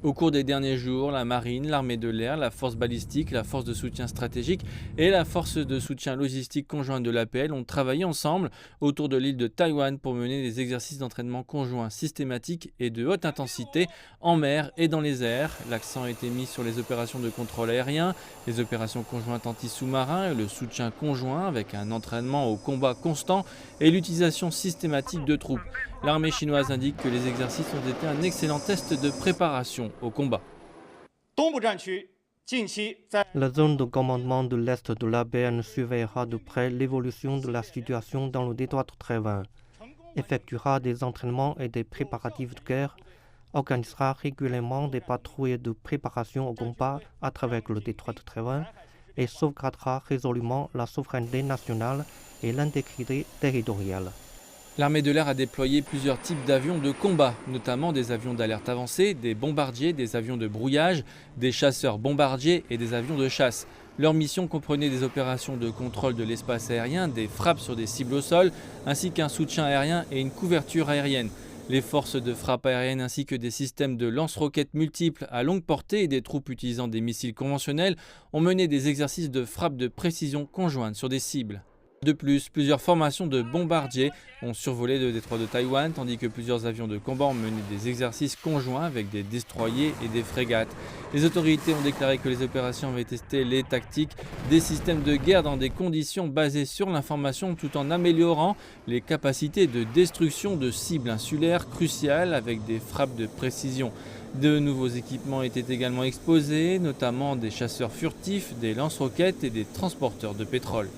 Au cours des derniers jours, la marine, l'armée de l'air, la force balistique, la force de soutien stratégique et la force de soutien logistique conjointe de l'APL ont travaillé ensemble autour de l'île de Taïwan pour mener des exercices d'entraînement conjoints systématiques et de haute intensité en mer et dans les airs. L'accent a été mis sur les opérations de contrôle aérien, les opérations conjointes anti-sous-marins et le soutien conjoint avec un entraînement au combat constant et l'utilisation systématique de troupes. L'armée chinoise indique que les exercices ont été un excellent test de préparation au combat. La zone de commandement de l'Est de l'ABN surveillera de près l'évolution de la situation dans le détroit de Taïwan, effectuera des entraînements et des préparatifs de guerre, organisera régulièrement des patrouilles de préparation au combat à travers le détroit de Taïwan et sauvegardera résolument la souveraineté nationale et l'intégrité territoriale. L'armée de l'air a déployé plusieurs types d'avions de combat, notamment des avions d'alerte avancée, des bombardiers, des avions de brouillage, des chasseurs bombardiers et des avions de chasse. Leur mission comprenait des opérations de contrôle de l'espace aérien, des frappes sur des cibles au sol, ainsi qu'un soutien aérien et une couverture aérienne. Les forces de frappe aérienne ainsi que des systèmes de lance-roquettes multiples à longue portée et des troupes utilisant des missiles conventionnels ont mené des exercices de frappe de précision conjointe sur des cibles. De plus, plusieurs formations de bombardiers ont survolé le détroit de Taïwan, tandis que plusieurs avions de combat ont mené des exercices conjoints avec des destroyers et des frégates. Les autorités ont déclaré que les opérations avaient testé les tactiques des systèmes de guerre dans des conditions basées sur l'information tout en améliorant les capacités de destruction de cibles insulaires cruciales avec des frappes de précision. De nouveaux équipements étaient également exposés, notamment des chasseurs furtifs, des lance-roquettes et des transporteurs de pétrole.